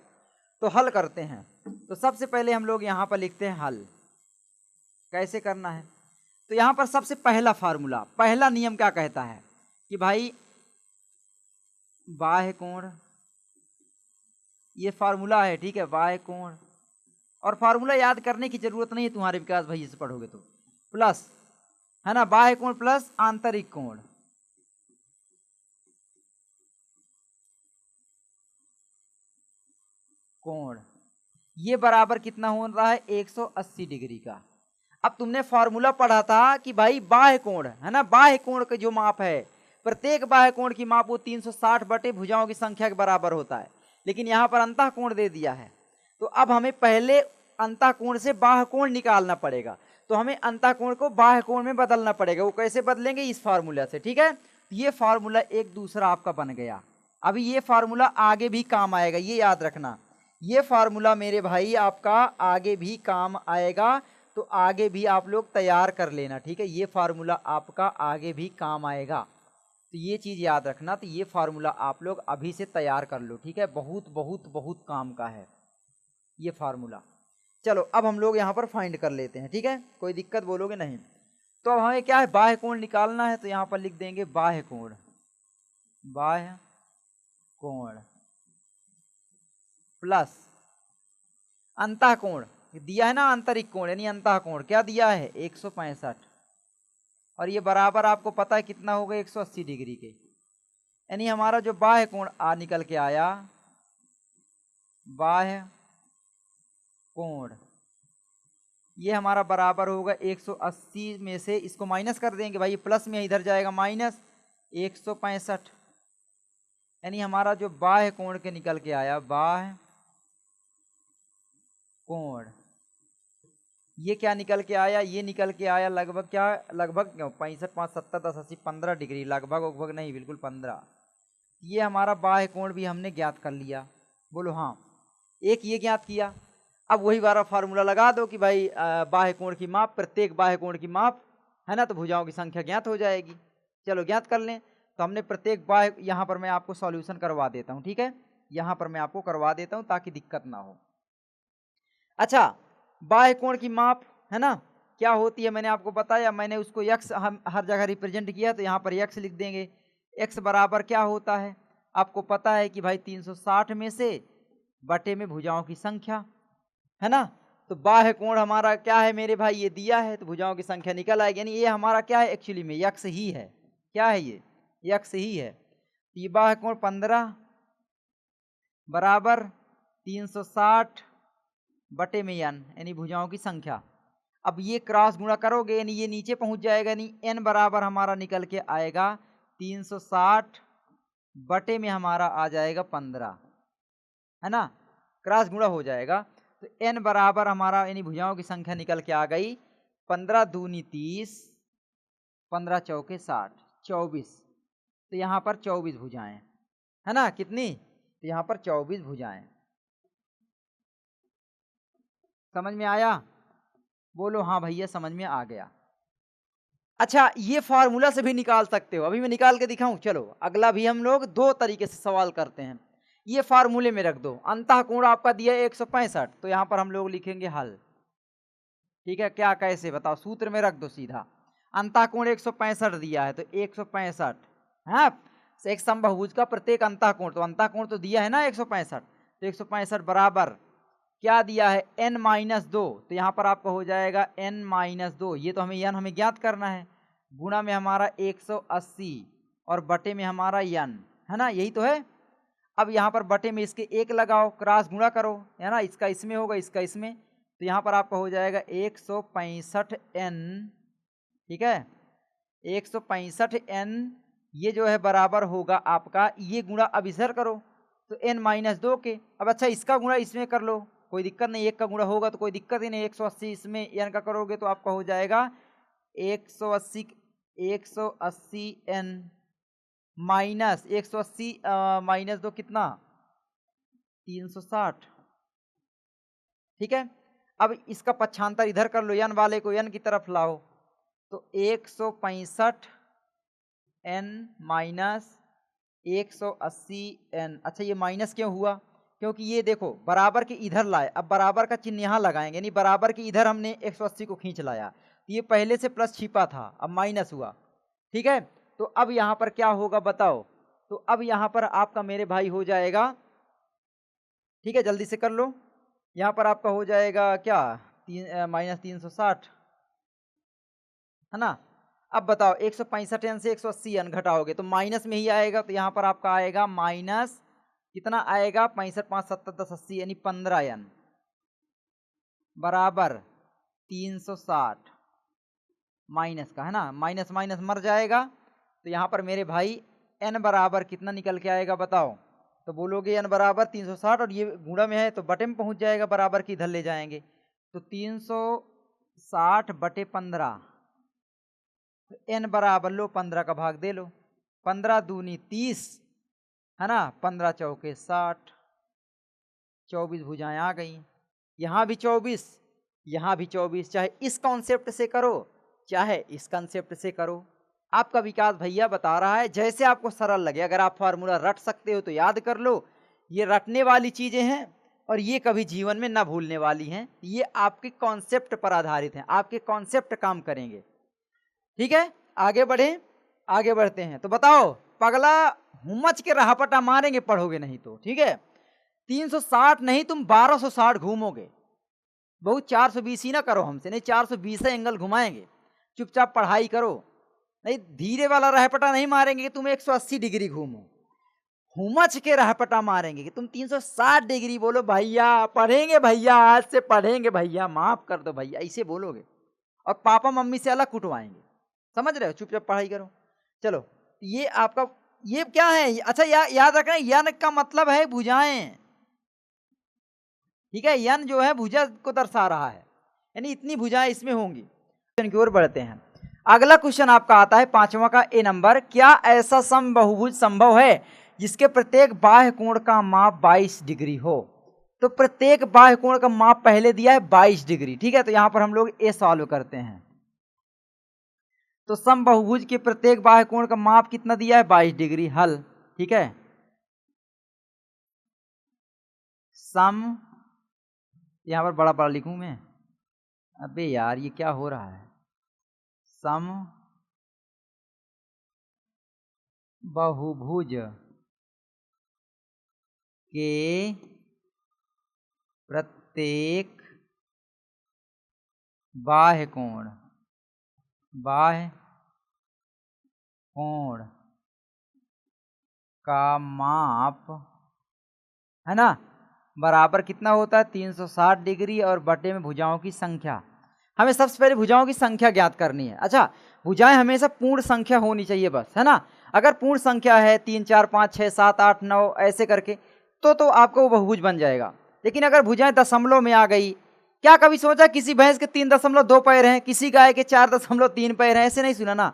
तो हल करते हैं। तो सबसे पहले हम लोग यहाँ पर लिखते हैं हल, कैसे करना है। तो यहाँ पर सबसे पहला फार्मूला, पहला नियम क्या कहता है कि भाई बाह्य कोण, ये फार्मूला है, ठीक है, बाह्य कोण। और फार्मूला याद करने की जरूरत नहीं है तुम्हारे विकास भाई, से पढ़ोगे तो, प्लस है ना, बाह्य कोण प्लस आंतरिक कोण, कोण, ये बराबर कितना हो रहा है 180 डिग्री का। अब तुमने फॉर्मूला पढ़ा था कि भाई बाह्य कोण है ना, बाह्य कोण का जो माप है, प्रत्येक बाह्य कोण की माप वो 360 बटे भुजाओं की संख्या के बराबर होता है, लेकिन यहाँ पर अंतः कोण दे दिया है। तो अब हमें पहले अंतः कोण से बाह्य कोण निकालना पड़ेगा, तो हमें अंतः कोण को बाह्य कोण में बदलना पड़ेगा। वो कैसे बदलेंगे, इस फार्मूला से, ठीक है। ये फार्मूला एक दूसरा आपका बन गया। अभी ये फार्मूला आगे भी काम आएगा, ये याद रखना, ये फार्मूला मेरे भाई आपका आगे भी काम आएगा, तो आगे भी आप लोग तैयार कर लेना, ठीक है। ये फार्मूला आपका आगे भी काम आएगा, तो ये चीज़ याद रखना। तो ये फार्मूला आप लोग अभी से तैयार कर लो, ठीक है, बहुत बहुत बहुत काम का है ये फार्मूला। चलो अब हम लोग यहाँ पर फाइंड कर लेते हैं, ठीक है, कोई दिक्कत बोलोगे नहीं। तो अब हमें क्या है, बाह्य कोण निकालना है, तो यहाँ पर लिख देंगे बाह्य कोण, बाह्य कोण प्लस अंतः कोण दिया है ना, आंतरिक कोण यानी अंतः कोण क्या दिया है 165, और ये बराबर आपको पता है कितना होगा 180 डिग्री के, यानी हमारा जो बाह्य कोण निकल के आया, बाह्य कोण ये हमारा बराबर होगा 180 में से इसको माइनस कर देंगे भाई, प्लस में इधर जाएगा माइनस 165, यानी हमारा जो बाह्य कोण के निकल के आया, बाह्य कोण ये क्या निकल के आया, ये निकल के आया लगभग क्या, लगभग 65 5 70 10 80 15 डिग्री, लगभग नहीं, बिल्कुल 15। ये हमारा बाह्य कोण भी हमने ज्ञात कर लिया, बोलो हाँ, एक ये ज्ञात किया। अब वही वाला फार्मूला लगा दो कि भाई बाह्य कोण की माप, प्रत्येक बाह्य कोण की माप है ना, तो भुजाओं की संख्या ज्ञात हो जाएगी। चलो ज्ञात कर लें, तो हमने प्रत्येक बाह्य, यहाँ पर मैं आपको सॉल्यूशन करवा देता हूँ, ठीक है, यहाँ पर मैं आपको करवा देता हूँ ताकि दिक्कत ना हो। अच्छा, बाह्य कोण की माप है ना क्या होती है, मैंने आपको बताया, मैंने उसको यक्स हम हर जगह रिप्रेजेंट किया, तो यहाँ पर यक्स लिख देंगे। एक्स बराबर क्या होता है, आपको पता है कि भाई 360 में से बटे में भुजाओं की संख्या है ना, तो बाह्य कोण हमारा क्या है मेरे भाई, ये दिया है, तो भुजाओं की संख्या निकल आएगी, यानी ये हमारा क्या है एक्चुअली में यक्स ही है, क्या है ये यक्स ही है। तो ये बाह्य कोण 15 बराबर 360 बटे में n, यानी भुजाओं की संख्या। अब ये क्रॉस गुणा करोगे यानी ये नीचे पहुंच जाएगा, यानी n बराबर हमारा निकल के आएगा 360 बटे में हमारा आ जाएगा 15, है ना, क्रॉस गुणा हो जाएगा, तो n बराबर हमारा यानी भुजाओं की संख्या निकल के आ गई 15 दूनी 30, 15 चौके 60, 24। तो यहाँ पर 24 भुजाएं है ना, कितनी, तो यहाँ पर 24 भुजाएं। समझ में आया, बोलो हाँ भैया समझ में आ गया। अच्छा, ये फार्मूला से भी निकाल सकते हो, अभी मैं निकाल के दिखाऊं। चलो अगला भी हम लोग दो तरीके से सवाल करते हैं। ये फार्मूले में रख दो, अंतः कोण आपका दिया 165, तो यहाँ पर हम लोग लिखेंगे हल, ठीक है, क्या कैसे बताओ, सूत्र में रख दो सीधा, अंतः कोण 165 दिया है, तो 165 है एक समबाहुभुज का प्रत्येक अंतः कोण, तो अंतः कोण तो दिया है ना 165, तो 165 बराबर क्या दिया है n-2, तो यहाँ पर आपका हो जाएगा n-2, ये तो हमें ज्ञात करना है, गुणा में हमारा 180 और बटे में हमारा n, है ना, यही तो है। अब यहाँ पर बटे में इसके एक लगाओ, क्रॉस गुणा करो, है ना, इसका इसमें होगा इसका इसमें, तो यहाँ पर आपका हो जाएगा 165n, ठीक है, 165n ये जो है बराबर होगा आपका, ये गुणा अब इधर करो तो n-2 के। अब अच्छा इसका गुणा इसमें कर लो, कोई दिक्कत नहीं, एक का गुणा होगा तो कोई दिक्कत ही नहीं, 180 इसमें n का करोगे तो आपका हो जाएगा 180 n माइनस 180 -2 कितना 360, ठीक है। अब इसका पक्षांतर इधर कर लो, n वाले को n की तरफ लाओ, तो 165 n माइनस 180 n। अच्छा ये माइनस क्यों हुआ, क्योंकि ये देखो बराबर के इधर लाए, अब बराबर का चिन्ह यहाँ लगाएंगे, यानी बराबर के इधर हमने 180 को खींच लाया, तो ये पहले से प्लस छिपा था अब माइनस हुआ, ठीक है। तो अब यहाँ पर क्या होगा बताओ, तो तो अब यहाँ पर आपका मेरे भाई हो जाएगा, ठीक है जल्दी से कर लो, यहाँ पर आपका हो जाएगा क्या -360 है ना। अब बताओ 165 n से 180 n घटाओगे तो माइनस में ही आएगा, तो यहाँ पर आपका आएगा माइनस कितना आएगा 65 5 70 10 80 यानी 15 n बराबर 360 माइनस का है ना, माइनस माइनस मर जाएगा। तो यहाँ पर मेरे भाई n बराबर कितना निकल के आएगा बताओ, तो बोलोगे n बराबर 360 और ये गुणा में है तो बटे में पहुंच जाएगा, बराबर की इधर ले जाएंगे तो 360 बटे 15, तो n बराबर लो 15 का भाग दे लो, 15 दूनी 30 है ना, 15 चौके 60, 24 भुजाएं आ गई, यहाँ भी 24 यहाँ भी 24, चाहे इस कॉन्सेप्ट से करो चाहे इस कॉन्सेप्ट से करो, आपका विकास भैया बता रहा है जैसे आपको सरल लगे। अगर आप फार्मूला रट सकते हो तो याद कर लो, ये रटने वाली चीजें हैं और ये कभी जीवन में ना भूलने वाली हैं, ये आपके कॉन्सेप्ट पर आधारित हैं, आपके कॉन्सेप्ट काम करेंगे। ठीक है आगे बढ़े, आगे बढ़ते हैं। तो बताओ पगला हुमच के राहपटा मारेंगे पढ़ोगे नहीं तो, ठीक है 360 नहीं तुम 1260 घूमोगे, बहुत 420 ही ना करो हमसे, नहीं 420 एंगल घुमाएंगे, चुपचाप पढ़ाई करो, नहीं धीरे वाला रहपटा नहीं मारेंगे कि तुम 180 डिग्री घूमो, हुमच के रहपटा मारेंगे कि तुम 360 डिग्री बोलो भैया पढ़ेंगे भैया आज से पढ़ेंगे भैया माफ कर दो भैया, ऐसे बोलोगे और पापा मम्मी से अलग कुटवाएंगे, समझ रहे हो, चुपचाप पढ़ाई करो। चलो ये आपका ये क्या है, अच्छा याद रखना यन का मतलब है भुजाएं, ठीक है यन जो है भुजा को दर्शा रहा है, यानी इतनी भुजाएं इसमें होंगी। क्वेश्चन की ओर बढ़ते हैं। अगला क्वेश्चन आपका आता है 5वां का ए नंबर, क्या ऐसा समबाहुभुज संभव है जिसके प्रत्येक बाह्य कोण का माप 22 डिग्री हो। तो प्रत्येक बाह्य कोण का माप पहले दिया है 22 डिग्री, ठीक है, तो यहां पर हम लोग ए सॉल्व करते हैं। तो समबाहुभुज के प्रत्येक बाह्य कोण का माप कितना दिया है 22 डिग्री, हल, ठीक है। सम यहां पर बड़ा बड़ा लिखूं मैं, अबे यार ये क्या हो रहा है, सम बहुभुज के प्रत्येक बाह्य कोण का माप है ना बराबर कितना होता है 360 डिग्री और बटे में भुजाओं की संख्या। हमें सबसे पहले भुजाओं की संख्या ज्ञात करनी है। अच्छा भुजाएं हमेशा पूर्ण संख्या होनी चाहिए बस, है ना। अगर पूर्ण संख्या है 3 4 5 6 7 8 9 ऐसे करके तो आपको वो बहुभुज बन जाएगा। लेकिन अगर भुजाएं दशमलव में आ गई, क्या कभी सोचा किसी भैंस के 3.2 पैर हैं, किसी गाय के 4.3 पैर हैं, ऐसे नहीं सुना ना।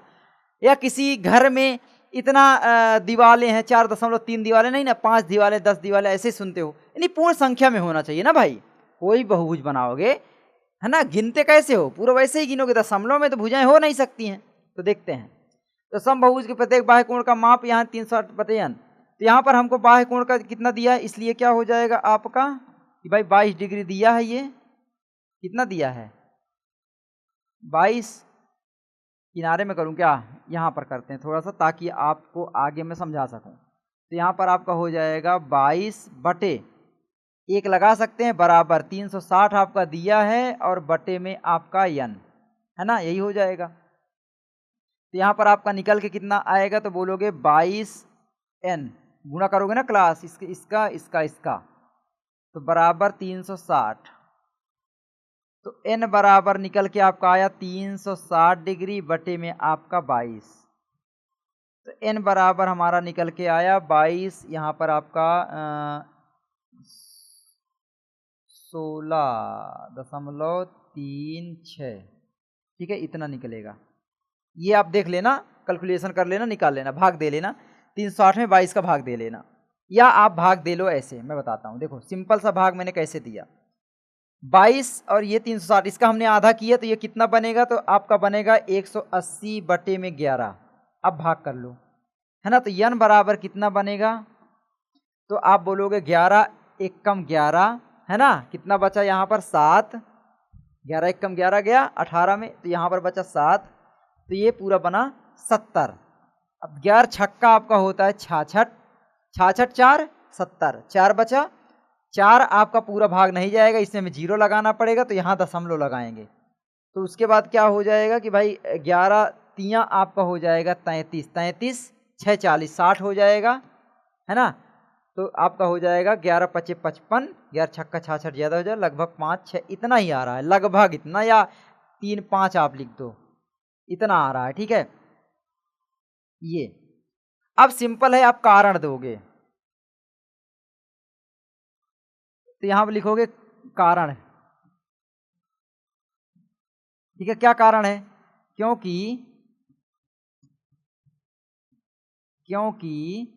या किसी घर में इतना दीवारें हैं 4.3 दीवारें नहीं ना, 5 दीवारें 10 दीवारें ऐसे सुनते हो। यानी पूर्ण संख्या में होना चाहिए ना भाई, कोई बहुभुज बनाओगे है ना। गिनते कैसे हो, पूरा वैसे ही गिनोगे, दशमलव में तो भुजाएं हो नहीं सकती हैं। तो देखते हैं, तो समबाहुभुज के प्रत्येक बाह्य कोण का माप यहाँ 360 बटे n, तो यहाँ पर हमको बाह्य कोण का कितना दिया है, इसलिए क्या हो जाएगा आपका कि भाई 22 डिग्री दिया है। ये कितना दिया है 22, किनारे में करूं क्या, यहाँ पर करते हैं थोड़ा सा ताकि आपको आगे मैं समझा सकूं। तो यहाँ पर आपका हो जाएगा 22 बटे 1 लगा सकते हैं बराबर 360 आपका दिया है और बटे में आपका n है ना, यही हो जाएगा। तो यहाँ पर आपका निकल के कितना आएगा, तो बोलोगे 22n गुणा करोगे ना क्लास इसका तो बराबर 360, तो n बराबर निकल के आपका आया 360 डिग्री बटे में आपका 22, तो n बराबर हमारा निकल के आया 22, यहाँ पर आपका 16.36, ठीक है, इतना निकलेगा। ये आप देख लेना, कैलकुलेशन कर लेना, निकाल लेना, भाग दे लेना, 360 में 22 का भाग दे लेना, या आप भाग दे लो ऐसे, मैं बताता हूँ। देखो सिंपल सा भाग मैंने कैसे दिया, 22 और ये 360, इसका हमने आधा किया तो ये कितना बनेगा, तो आपका बनेगा 180 बटे में 11। अब भाग कर लो, है ना। तो n बराबर कितना बनेगा, तो आप बोलोगे 11 1 कम 11 है ना, कितना बचा यहाँ पर 7, 11 1 कम 11 गया 18 में, तो यहाँ पर बचा 7, तो ये पूरा बना 70, अब 11 छक्का आपका होता है 66, 66 4 70, 4 बचा, 4 आपका पूरा भाग नहीं जाएगा, इसमें हमें 0 लगाना पड़ेगा, तो यहाँ दशमलव लगाएंगे। तो उसके बाद क्या हो जाएगा कि भाई 11 तियाँ आपका हो जाएगा 33, 33 6 40, 60 हो जाएगा, है ना। तो आपका हो जाएगा 11 पचे 55, 11 छक्का 66 ज़्यादा हो जाए, लगभग 5 6 इतना ही आ रहा है, लगभग इतना, या 3 5 आप लिख दो, इतना आ रहा है, ठीक है। ये अब सिंपल है, आप कारण दोगे, तो यहां पर लिखोगे कारण, ठीक है। क्या कारण है? क्योंकि क्योंकि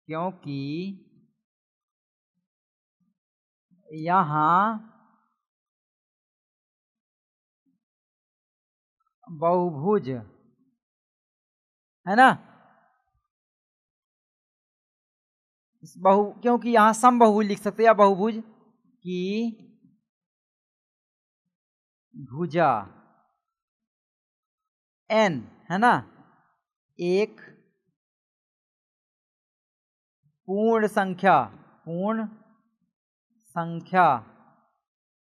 क्योंकि यहां बहुभुज है ना, क्योंकि यहां समबाहुभुज लिख सकते हैं, या बहुभुज की भुजा n, है ना, एक पूर्ण संख्या, पूर्ण संख्या,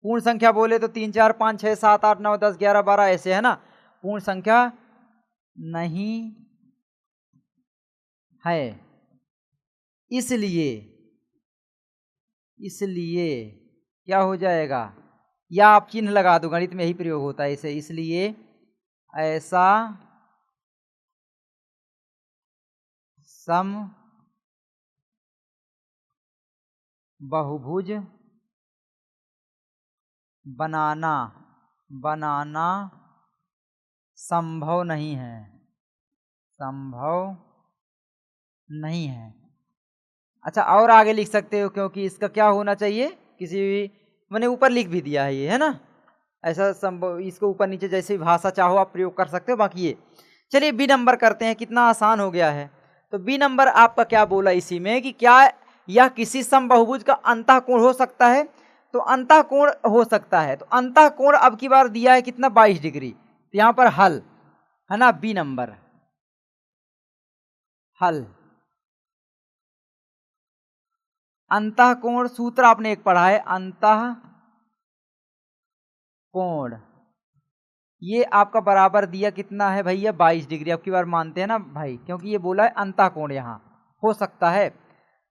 पूर्ण संख्या बोले तो 3 4 5 6 7 8 9 10 11 12 ऐसे, है ना, पूर्ण संख्या नहीं है, इसलिए इसलिए क्या हो जाएगा, या आप चिन्ह लगा दो, गणित में यही प्रयोग होता है इसे, इसलिए ऐसा सम बहुभुज बनाना संभव नहीं है, संभव नहीं है। अच्छा, और आगे लिख सकते हो, क्योंकि इसका क्या होना चाहिए, किसी भी, मैंने ऊपर लिख भी दिया है ये, है ना, ऐसा संभव, इसको ऊपर नीचे जैसे भी भाषा चाहो आप प्रयोग कर सकते हो। बाकी ये चलिए बी नंबर करते हैं, कितना आसान हो गया है। तो बी नंबर आपका क्या बोला इसी में कि क्या यह किसी समबाहुभुज का अंतःकोण हो सकता है, तो अंतःकोण हो सकता है। तो अंतःकोण अब की बार दिया है कितना, 22 डिग्री, तो यहाँ पर हल, है ना, बी नंबर हल। अंतःकोण सूत्र आपने एक पढ़ा है, अंतःकोण, ये आपका बराबर दिया कितना है भैया, 22 डिग्री। अब की बार मानते हैं ना भाई, क्योंकि ये बोला है अंतःकोण यहाँ हो सकता है।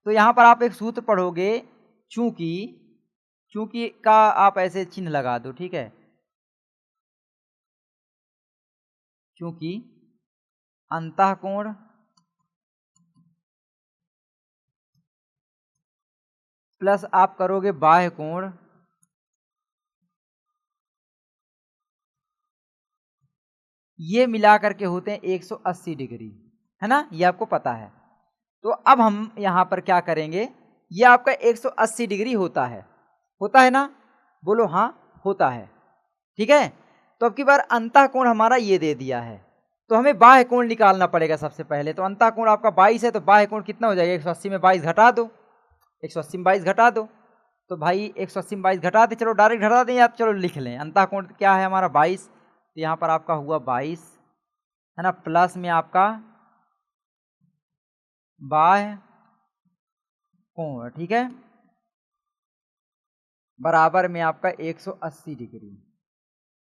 तो यहाँ पर आप एक सूत्र पढ़ोगे, चूंकि, चूंकि का आप ऐसे चिन्ह लगा दो, ठीक है, चूंकि अंतःकोण प्लस आप करोगे बाह्य कोण, ये मिलाकर के होते हैं 180 डिग्री, है ना, ये आपको पता है। तो अब हम यहाँ पर क्या करेंगे, ये आपका 180 डिग्री होता है ना, बोलो हाँ होता है, ठीक है। तो अब की बार अंतःकोण हमारा ये दे दिया है, तो हमें बाह्य कोण निकालना पड़ेगा सबसे पहले। तो अंतःकोण आपका 22 है, तो बाह्य कोण कितना हो जाएगा, 180 में 22 घटा दो, 180 में 22 घटा दो, तो भाई 180 में 22 घटा दे, चलो डायरेक्ट घटा दें आप, चलो लिख लें, अंतःकोण क्या है हमारा 22, तो यहाँ पर आपका हुआ 22, है ना, प्लस में आपका बाह्य कोण, ठीक है, बराबर में आपका 180 डिग्री।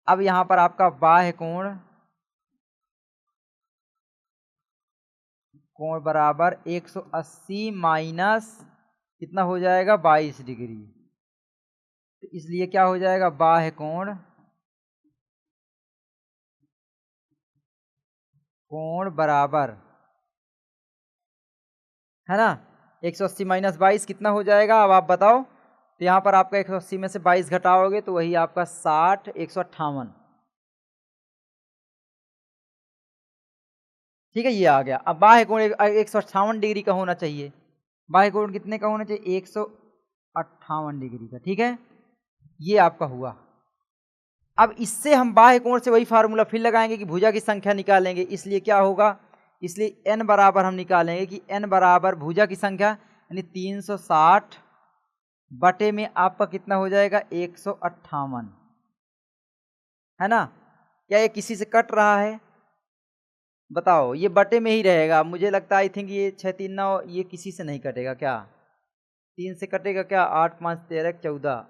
अब यहाँ पर आपका बाह्य कोण बराबर 180 माइनस कितना हो जाएगा, 22 डिग्री। तो इसलिए क्या हो जाएगा, बाह्य कोण बराबर, है ना, 180 माइनस 22 कितना हो जाएगा, अब आप बताओ। तो यहाँ पर आपका 180 में से 22 घटाओगे तो वही आपका 60, 158, ठीक है, ये आ गया। अब बाह्य कोण 158 डिग्री का होना चाहिए, बाह्य कोण कितने का होना चाहिए, 158 डिग्री का, ठीक है, ये आपका हुआ। अब इससे हम बाह्य कोण से वही फार्मूला फिर लगाएंगे कि भुजा की संख्या निकालेंगे, इसलिए क्या होगा, इसलिए n बराबर हम निकालेंगे कि n बराबर भुजा की संख्या, यानी 360 बटे में आपका कितना हो जाएगा, 158, है ना। क्या ये किसी से कट रहा है, बताओ, ये बटे में ही रहेगा मुझे लगता है। आई थिंक ये 6 3 9 ये किसी से नहीं कटेगा क्या? 3 से कटेगा क्या? 8 5 13 14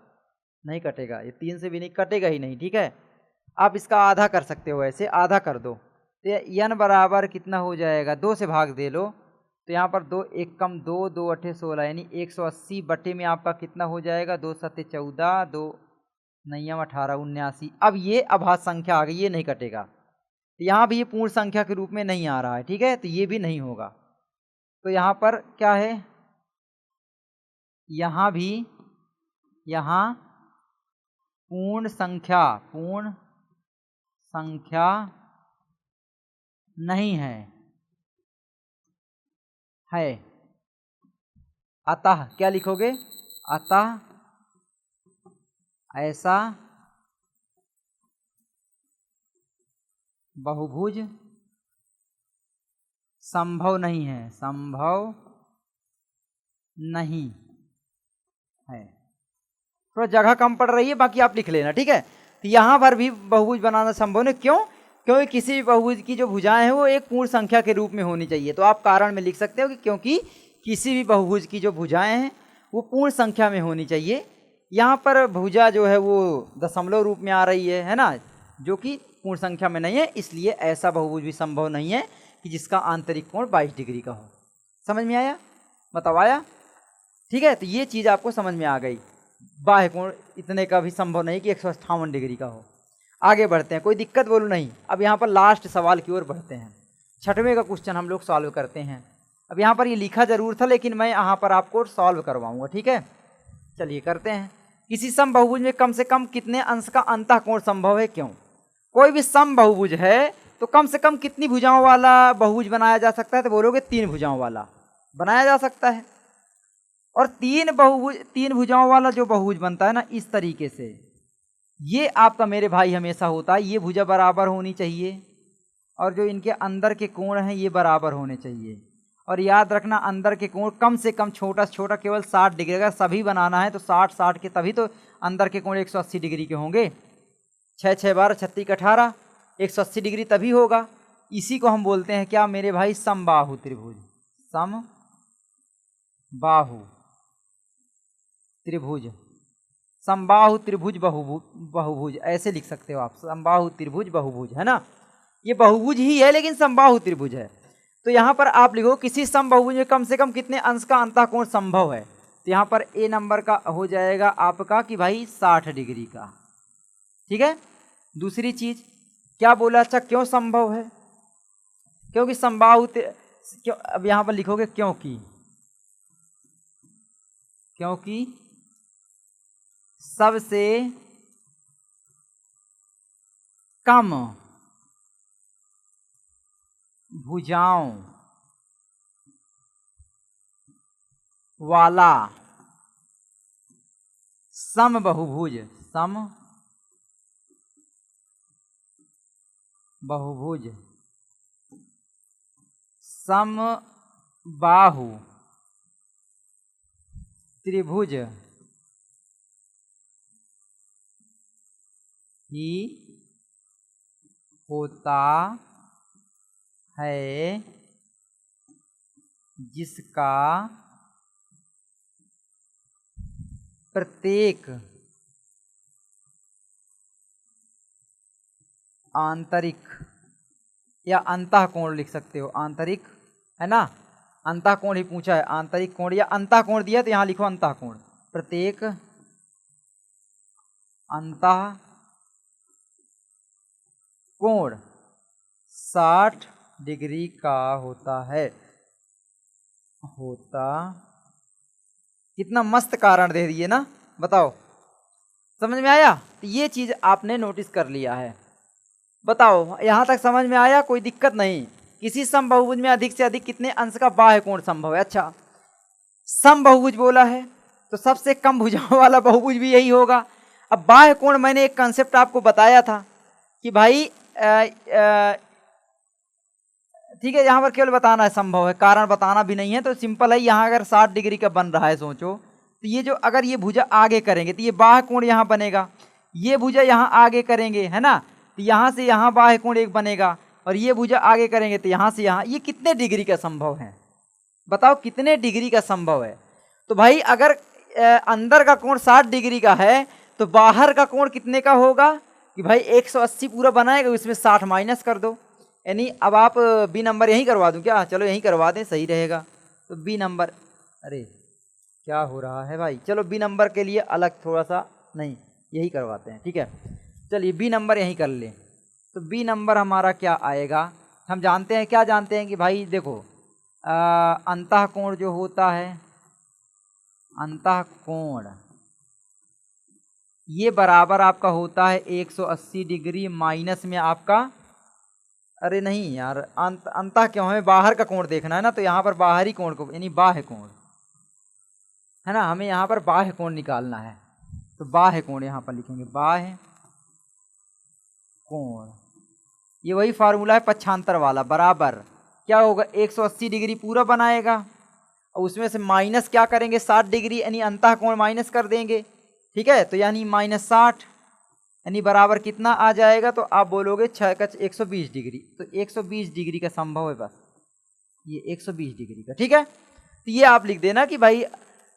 नहीं कटेगा, ये 3 से भी नहीं कटेगा ही नहीं। ठीक है, आप इसका आधा कर सकते हो, ऐसे आधा कर दो तो n बराबर कितना हो जाएगा, 2 से भाग दे लो तो यहाँ पर 2 1 कम 2 2 8 16 यानी 180 बटे में आपका कितना हो जाएगा, 2 7 14 2 9 18 79। अब ये अभाज्य संख्या आ गई, ये नहीं कटेगा। तो यहाँ भी ये पूर्ण संख्या के रूप में नहीं आ रहा है। ठीक है, तो ये भी नहीं होगा। तो यहाँ पर क्या है, यहाँ भी, यहाँ पूर्ण संख्या नहीं है अतः क्या लिखोगे, अतः ऐसा बहुभुज संभव नहीं है, संभव नहीं है। थोड़ा जगह कम पड़ रही है, बाकी आप लिख लेना। ठीक है, तो यहाँ पर भी बहुभुज बनाना संभव नहीं। क्यों? क्योंकि किसी भी बहुभुज की जो भुजाएं हैं वो एक पूर्ण संख्या के रूप में होनी चाहिए। तो आप कारण में लिख सकते हो कि क्योंकि किसी भी बहुभुज की जो भुजाएं हैं वो पूर्ण संख्या में होनी चाहिए। यहाँ पर भुजा जो है वो दशमलव रूप में आ रही है ना, जो कि पूर्ण संख्या में नहीं है, इसलिए ऐसा बहुभुज भी संभव नहीं है कि जिसका आंतरिक कोण 22 डिग्री का हो। समझ में आया? बताओ, आया? ठीक है, तो ये चीज़ आपको समझ में आ गई। बाह्य कोण इतने का भी संभव नहीं कि 158 डिग्री का हो। आगे बढ़ते हैं, कोई दिक्कत बोलो नहीं। अब यहाँ पर लास्ट सवाल की ओर बढ़ते हैं। 6वें का क्वेश्चन हम लोग सॉल्व करते हैं। अब यहाँ पर ये लिखा जरूर था, लेकिन मैं यहाँ पर आपको सॉल्व करवाऊँगा। ठीक है, चलिए करते हैं। किसी सम बहुभुज में कम से कम कितने अंश का अंतः कोण संभव है, क्यों? कोई भी सम बहुभुज है तो कम से कम कितनी भुजाओं वाला बहुभुज बनाया जा सकता है? तो बोलोगे 3 भुजाओं वाला बनाया जा सकता है। और 3 भुजाओं वाला जो बहुभुज बनता है ना, इस तरीके से, ये आपका मेरे भाई हमेशा होता है। ये भुजा बराबर होनी चाहिए और जो इनके अंदर के कोण हैं ये बराबर होने चाहिए। और याद रखना, अंदर के कोण कम से कम छोटा से छोटा केवल 60 डिग्री। अगर सभी बनाना है तो 60 के, तभी तो अंदर के कोण 180 डिग्री के होंगे। 6 6 12 36 18 180 डिग्री तभी होगा। इसी को हम बोलते हैं क्या मेरे भाई, समबाहु त्रिभुज। समबाहु त्रिभुज, समबाहु त्रिभुज बहुभुज ऐसे लिख सकते हो आप। समबाहु त्रिभुज बहुभुज है ना, ये बहुभुज ही है लेकिन समबाहु त्रिभुज है। तो यहाँ पर आप लिखो किसी सम बहुभुज में कम से कम कितने अंश का अंतः कोण संभव है। तो यहाँ पर ए नंबर का हो जाएगा आपका कि भाई 60 डिग्री का। ठीक है, दूसरी चीज क्या बोला, अच्छा क्यों संभव है? क्योंकि समबाहु क्यों, अब यहाँ पर लिखोगे क्योंकि सबसे कम भुजाओं वाला समबहुभुज समबाहु त्रिभुज ही होता है, जिसका प्रत्येक आंतरिक या अंतः कोण लिख सकते हो। आंतरिक है ना, अंतः कोण ही पूछा है, आंतरिक कोण या अंतः कोण दिया तो यहाँ लिखो अंतः कोण। प्रत्येक अंतः कोण 60 डिग्री का होता है। कितना मस्त कारण दे दिए ना, बताओ समझ में आया? तो ये चीज आपने नोटिस कर लिया है। बताओ यहाँ तक समझ में आया? कोई दिक्कत नहीं। किसी सम बहुभुज में अधिक से अधिक कितने अंश का बाह्य कोण संभव है? अच्छा, सम बहुभुज बोला है तो सबसे कम भुजाओं वाला बहुभुज भी यही होगा। अब बाह्य कोण मैंने एक कंसेप्ट आपको बताया था कि भाई ठीक है, यहाँ पर केवल बताना है संभव है, कारण बताना भी नहीं है। तो सिंपल है, यहाँ अगर 60 डिग्री का बन रहा है सोचो, तो ये जो अगर ये भुजा आगे करेंगे तो ये बाह्य कोण यहाँ बनेगा। ये भुजा यहाँ आगे करेंगे है ना, तो यहाँ से यहाँ बाह्य कोण एक बनेगा और ये भुजा आगे करेंगे तो यहाँ से यहाँ, ये कितने डिग्री का संभव है? बताओ कितने डिग्री का संभव है? तो भाई अगर अंदर का कोण 60 डिग्री का है तो बाहर का कोण कितने का होगा कि भाई 180 पूरा बनाएगा, इसमें 60 माइनस कर दो। यानी अब आप बी नंबर यहीं करवा दूं क्या? चलो यहीं करवा दें, सही रहेगा। तो बी नंबर, अरे क्या हो रहा है भाई, चलो बी नंबर के लिए अलग थोड़ा सा, नहीं यही करवाते हैं, ठीक है। चलिए बी नंबर यहीं कर लें। तो बी नंबर हमारा क्या आएगा? हम जानते हैं, क्या जानते हैं कि भाई देखो अंतः कोण जो होता है, अंतः कोण ये बराबर आपका होता है 180 डिग्री माइनस में आपका, अरे नहीं यार, अंतः क्यों है, बाहर का कोण देखना है ना, तो यहाँ पर बाहरी कोण को यानी बाह्य कोण है ना, हमें यहाँ पर बाह्य कोण निकालना है। तो बाह्य कोण यहाँ पर लिखेंगे, बाह्य कोण, ये वही फार्मूला है पक्षांतर वाला, बराबर क्या होगा 180 डिग्री पूरा बनाएगा और उसमें से माइनस क्या करेंगे 60 डिग्री, यानी अंतः कोण माइनस कर देंगे, ठीक है। तो यानी -60 यानी बराबर कितना आ जाएगा? तो आप बोलोगे 6 × 120 डिग्री। तो 120 डिग्री का संभव है, बस ये 120 डिग्री का, ठीक है। तो ये आप लिख देना कि भाई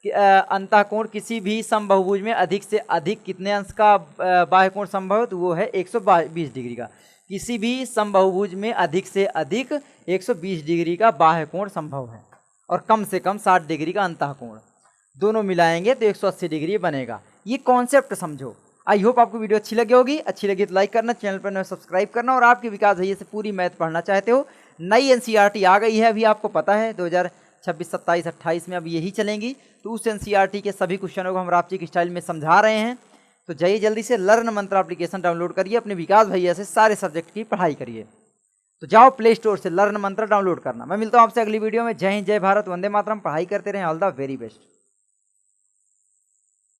अंतः कोण किसी भी समबाहुभुज में अधिक से अधिक कितने अंश का बाह्य कोण संभव है? तो वो है 120 डिग्री का। किसी भी समबाहुभुज में अधिक से अधिक 120 डिग्री का बाह्य कोण संभव है और कम से कम 60 डिग्री का अंतः कोण, दोनों मिलाएंगे तो 180 डिग्री बनेगा। ये कॉन्सेप्ट समझो। आई होप आपको वीडियो अच्छी लगी होगी। अच्छी लगी तो लाइक करना, चैनल पर नए सब्सक्राइब करना, और आपके विकास भैया से पूरी मैथ पढ़ना चाहते हो, नई एनसीईआरटी आ गई है, अभी आपको पता है 2026, 27, 28 में अब यही चलेंगी। तो उस एनसीईआरटी के सभी क्वेश्चनों को हम रापची स्टाइल में समझा रहे हैं। तो जाइए जल्दी से लर्न मंत्र एप्लीकेशन डाउनलोड करिए, अपने विकास भैया से सारे सब्जेक्ट की पढ़ाई करिए। तो जाओ प्ले स्टोर से लर्न मंत्र डाउनलोड करना। मैं मिलता हूँ आपसे अगली वीडियो में। जय हिंद, जय भारत, वंदे मातरम। पढ़ाई करते रहें, ऑल द वेरी बेस्ट।